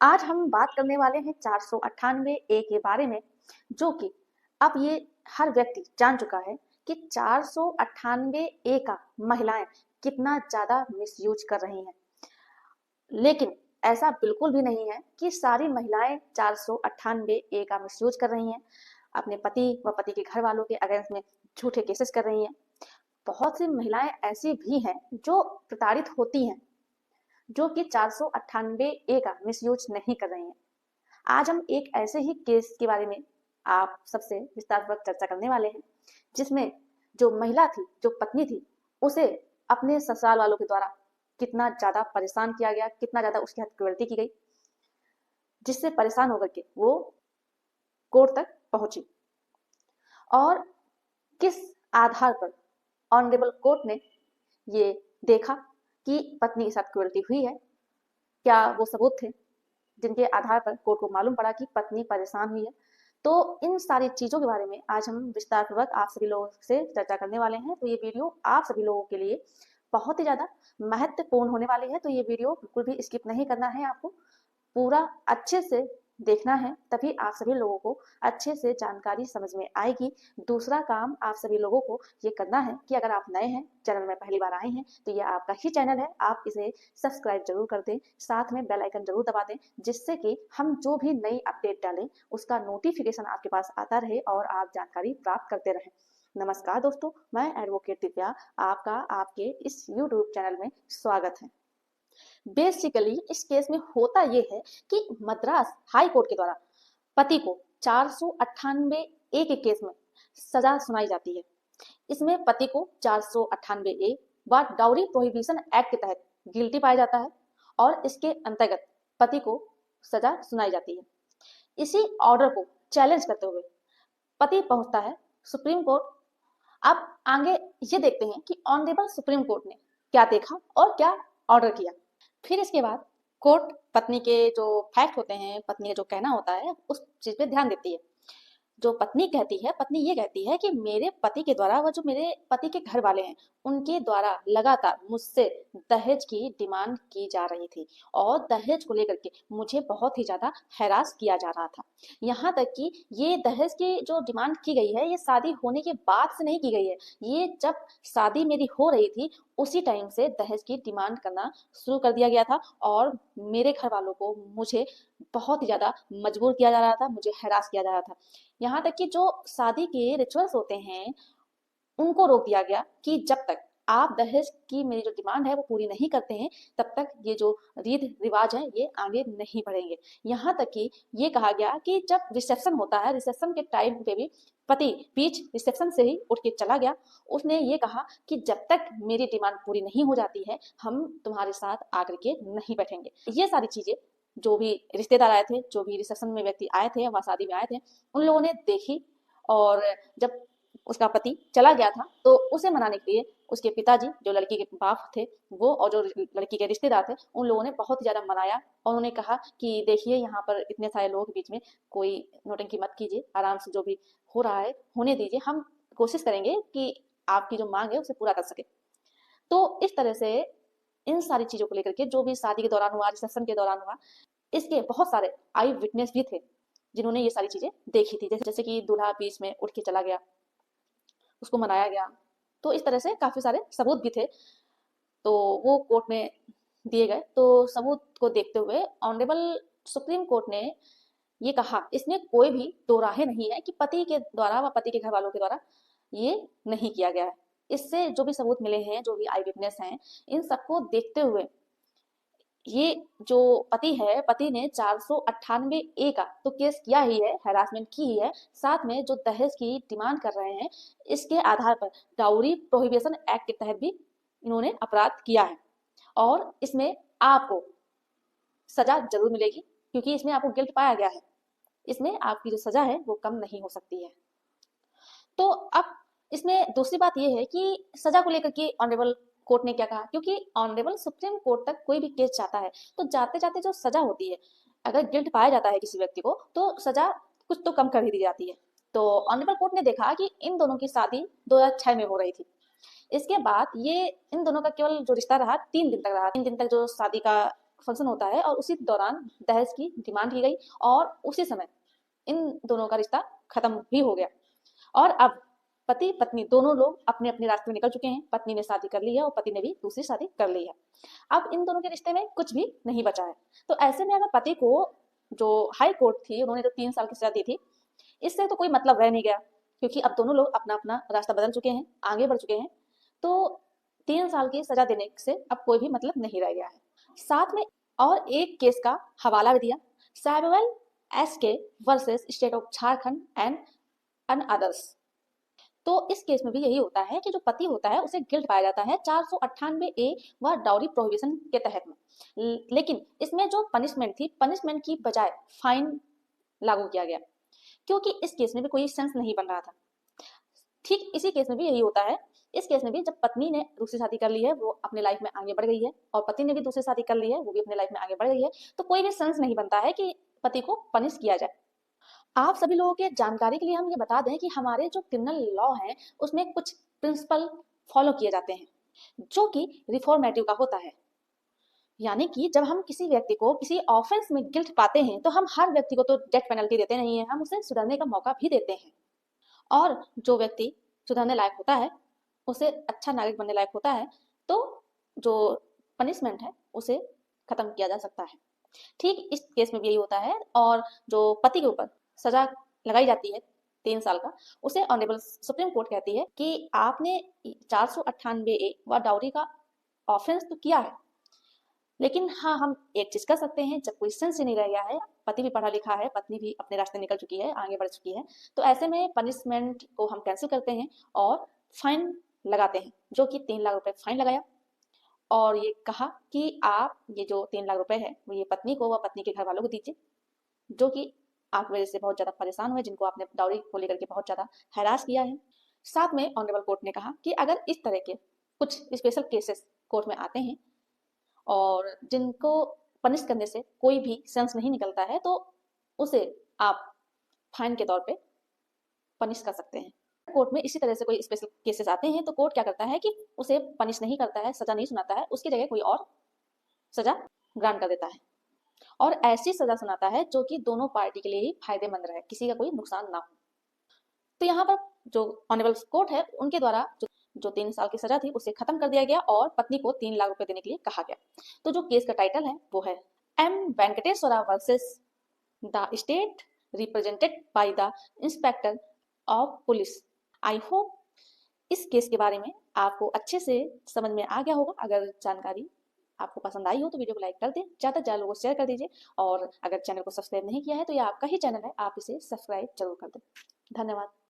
आज हम बात करने वाले हैं 498 ए के बारे में, जो कि अब ये हर व्यक्ति जान चुका है कि 498 ए का महिलाएं कितना ज्यादा मिसयूज कर रही हैं। लेकिन ऐसा बिल्कुल भी नहीं है कि सारी महिलाएं 498 ए का मिसयूज कर रही हैं, अपने पति व पति के घर वालों के अगेंस्ट में झूठे केसेस कर रही हैं। बहुत सी महिलाएं ऐसी भी हैं जो प्रताड़ित होती हैं, जो कि 498 ए का मिसयूज नहीं कर रही हैं। आज हम एक ऐसे ही केस के बारे में आप सबसे विस्तारपूर्वक चर्चा करने वाले हैं, जिसमें जो महिला थी, जो पत्नी थी, उसे अपने ससुराल वालों के द्वारा कितना ज्यादा परेशान किया गया, कितना ज्यादा उसके साथ क्रूरता की गई, जिससे परेशान होकर के वो कोर्ट तक पहुंची। और किस आधार पर ऑनरेबल कोर्ट ने ये देखा कि पत्नी के साथ क्रूरता हुई है, क्या वो सबूत थे जिनके आधार पर कोर्ट को मालूम पड़ा कि पत्नी परेशान हुई है। तो इन सारी चीजों के बारे में आज हम विस्तारपूर्वक आप सभी लोगों से चर्चा करने वाले हैं। तो ये वीडियो आप सभी लोगों के लिए बहुत ही ज्यादा महत्वपूर्ण होने वाली है, तो ये वीडियो बिल्कुल भी स्किप नहीं करना है, आपको पूरा अच्छे से देखना है, तभी आप सभी लोगों को अच्छे से जानकारी समझ में आएगी। दूसरा काम आप सभी लोगों को ये करना है कि अगर आप नए हैं, चैनल में पहली बार आए हैं, तो ये आपका ही चैनल है, आप इसे सब्सक्राइब जरूर कर दें, साथ में बेल आइकन जरूर दबा दें, जिससे कि हम जो भी नई अपडेट डालें उसका नोटिफिकेशन आपके पास आता रहे और आप जानकारी प्राप्त करते रहें। नमस्कार दोस्तों, मैं एडवोकेट दिव्या, आपका आपके इस यूट्यूब चैनल में स्वागत है। बेसिकली इस केस में होता यह है कि मद्रास हाई कोर्ट के द्वारा पति को 498 ए के केस में सजा सुनाई जाती है। इसमें पति को 498 ए व डाउरी प्रोहिबिशन एक्ट के तहत गिल्टी पाया जाता है और इसके अंतर्गत पति को सजा सुनाई जाती है। इसी ऑर्डर को चैलेंज करते हुए पति पहुंचता है सुप्रीम कोर्ट। अब आगे ये देखते हैं कि ऑनरेबल सुप्रीम कोर्ट ने क्या देखा और क्या ऑर्डर किया। फिर इसके बाद कोर्ट पत्नी के जो फैक्ट होते हैं, पत्नी का जो कहना होता है, उस चीज पे ध्यान देती है। जो पत्नी कहती है, पत्नी ये कहती है कि मेरे पति के द्वारा, वो जो मेरे पति के घर वाले हैं, उनके द्वारा लगातार मुझसे दहेज की डिमांड की जा रही थी और दहेज को लेकर के मुझे बहुत ही ज्यादा हैरास किया जा रहा था। यहाँ तक कि ये दहेज की जो डिमांड की गई है, ये शादी होने के बाद से नहीं की गई है, ये जब शादी मेरी हो रही थी उसी टाइम से दहेज की डिमांड करना शुरू कर दिया गया था और मेरे घर वालों को मुझे बहुत ही ज्यादा मजबूर किया जा रहा था, मुझे हैरास किया जा रहा था। यहाँ तक कि जो शादी के रिचुअल्स होते हैं उनको रोक दिया गया कि जब तक आप दहेज की मेरी जो डिमांड है वो पूरी नहीं करते हैं, तब तक ये जो रीत रिवाज है ये आगे नहीं बढ़ेंगे। यहाँ तक कि ये कहा गया कि जब रिसेप्शन होता है, रिसेप्शन के टाइम पे भी पति बीच रिसेप्शन से ही उठ के चला गया। उसने ये कहा कि जब तक मेरी डिमांड पूरी नहीं हो जाती है हम तुम्हारे साथ आकर के नहीं बैठेंगे। ये सारी चीजें जो भी रिश्तेदार आए थे, जो भी रिसेप्शन में व्यक्ति आए थे, वहां शादी में आए थे, उन लोगों ने देखी। और जब उसका पति चला गया था तो उसे मनाने के लिए उसके पिताजी, जो लड़की के बाप थे, वो और जो लड़की के रिश्तेदार थे, उन लोगों ने बहुत ही ज्यादा मनाया और उन्होंने कहा कि देखिए यहाँ पर इतने सारे लोगों के बीच में कोई नौटंकी मत कीजिए, आराम से जो भी हो रहा है होने दीजिए, हम कोशिश करेंगे कि आपकी जो मांग है उसे पूरा कर सके। तो इस तरह से इन सारी चीजों को लेकर के जो भी शादी के दौरान हुआ, रिसेप्शन के दौरान हुआ, इसके बहुत सारे आई विटनेस भी थे जिन्होंने ये सारी चीजें देखी थी। जैसे कि दूल्हा बीच में उठ के चला गया, उसको मनाया गया, तो इस तरह से काफी सारे सबूत भी थे, तो वो कोर्ट में दिए गए। तो सबूत को देखते हुए ऑनरेबल सुप्रीम कोर्ट ने ये कहा, इसमें कोई भी दो राहें नहीं है कि पति के द्वारा व पति के घर वालों के द्वारा ये नहीं किया गया है। इससे जो भी सबूत मिले हैं, जो भी आई विटनेस हैं, इन सबको देखते हुए ये जो पति है, पति ने 498 ए का तो केस किया ही है, हैरासमेंट की ही है, साथ में जो दहेज की डिमांड कर रहे हैं इसके आधार पर डाउरी प्रोहिबिशन एक्ट के तहत भी इन्होंने अपराध किया है और इसमें आपको सजा जरूर मिलेगी, क्योंकि इसमें आपको गिल्ट पाया गया है। इसमें आपकी जो सजा है वो कम नहीं हो सकती है। तो अब इसमें दूसरी बात यह है कि सजा को लेकर के ऑनरेबल कोर्ट ने क्या कहा, क्योंकि ऑनरेबल सुप्रीम कोर्ट तक कोई भी केस जाता है तो जाते जाते जो सजा होती है, अगर गिल्ट पाया जाता है किसी व्यक्ति को तो सजा कुछ तो कम कर ही दी जाती है। तो ऑनरेबल कोर्ट ने देखा कि इन दोनों की शादी 2006 में हो रही थी। इसके बाद ये इन दोनों का केवल जो रिश्ता रहा 3 दिन तक रहा। 3 दिन तक जो शादी का फंक्शन होता है और उसी दौरान दहेज की डिमांड की गई और उसी समय इन दोनों का रिश्ता खत्म भी हो गया। और अब पति पत्नी दोनों लोग अपने अपने रास्ते में निकल चुके हैं। पत्नी ने शादी कर ली है और पति ने भी दूसरी शादी कर ली है। अब इन दोनों के रिश्ते में कुछ भी नहीं बचा है। तो ऐसे में अगर पति को जो हाई कोर्ट थी उन्होंने जो 3 साल की सजा दी थी, इससे तो कोई मतलब रह नहीं गया, क्योंकि अब दोनों लोग अपना अपना रास्ता बदल चुके हैं, आगे बढ़ चुके हैं। तो 3 साल की सजा देने से अब कोई भी मतलब नहीं रह गया है। साथ में और एक केस का हवाला भी दिया, Samuel S K versus state of Jharkhand and an others. तो इस केस में भी यही होता है कि जो पति होता है उसे गिल्ट पाया जाता है 498 ए व डाउरी प्रोहिबिशन के तहत में। लेकिन इसमें जो पनिशमेंट थी, पनिशमेंट की बजाय फाइन लागू किया गया, क्योंकि इस केस में भी कोई सेंस नहीं बन रहा था। ठीक इसी केस में भी यही होता है। इस केस में भी जब पत्नी ने दूसरी शादी कर ली है, वो अपने लाइफ में आगे बढ़ गई है, और पति ने भी दूसरी शादी कर ली है, वो भी अपने लाइफ में आगे बढ़ गई है, तो कोई भी सेंस नहीं बनता है कि पति को पनिश किया जाए। आप सभी लोगों के जानकारी के लिए हम ये बता दें कि हमारे जो क्रिमिनल लॉ है उसमें कुछ प्रिंसिपल फॉलो किए जाते हैं, जो कि रिफॉर्मेटिव का होता है। यानी कि जब हम किसी व्यक्ति को किसी ऑफेंस में गिल्ट पाते हैं तो हम हर व्यक्ति को तो डेथ पेनल्टी देते नहीं है, हम उसे सुधरने का मौका भी देते हैं। और जो व्यक्ति सुधरने लायक होता है, उसे अच्छा नागरिक बनने लायक होता है, तो जो पनिशमेंट है उसे खत्म किया जा सकता है। ठीक इस केस में भी यही होता है। और जो पति के ऊपर सजा लगाई जाती है 3 साल का, उसे ऑनरेबल सुप्रीम कोर्ट कहती है कि आपने 498 ए व डाउरी का ऑफेंस तो किया है, लेकिन हाँ, हम एक चीज कर सकते हैं, जब कोई सेंस ही नहीं रह गया है, पति भी पढ़ा लिखा है, पत्नी भी अपने रास्ते निकल चुकी है, आगे बढ़ चुकी है, तो ऐसे में पनिशमेंट को हम कैंसिल करते हैं और फाइन लगाते हैं, जो कि 3 लाख रुपए फाइन लगाया। और ये कहा कि आप ये जो 3 लाख रुपए है वो ये पत्नी को व पत्नी के घर वालों को दीजिए, जो कि आपकी वजह से बहुत ज़्यादा परेशान हुए, जिनको आपने डाउरी को लेकर के बहुत ज़्यादा हैरास किया है। साथ में ऑनरेबल कोर्ट ने कहा कि अगर इस तरह के कुछ स्पेशल केसेस कोर्ट में आते हैं और जिनको पनिश करने से कोई भी सेंस नहीं निकलता है, तो उसे आप फाइन के तौर पे पनिश कर सकते हैं। कोर्ट में इसी तरह से कोई स्पेशल केसेस आते हैं तो कोर्ट क्या करता है कि उसे पनिश नहीं करता है, सजा नहीं सुनाता है, उसकी जगह कोई और सजा ग्रांट कर देता है और ऐसी सजा सुनाता है जो कि दोनों पार्टी के लिए ही फायदेमंद रहे, किसी का कोई नुकसान ना हो। तो यहाँ पर जो ऑनरेबल कोर्ट है उनके द्वारा जो 3 साल की सजा थी उसे खत्म कर दिया गया और पत्नी को 3 लाख रुपए देने के लिए कहा गया। तो जो केस का टाइटल है वो है M Venkateshwara versus the state represented by the inspector of police. I hope इस केस के बारे में आपको अच्छे से समझ में आ गया होगा। अगर जानकारी आपको पसंद आई हो तो वीडियो को लाइक कर दें, ज़्यादा से ज़्यादा लोगों को शेयर कर दीजिए, और अगर चैनल को सब्सक्राइब नहीं किया है तो ये आपका ही चैनल है, आप इसे सब्सक्राइब जरूर कर दें। धन्यवाद।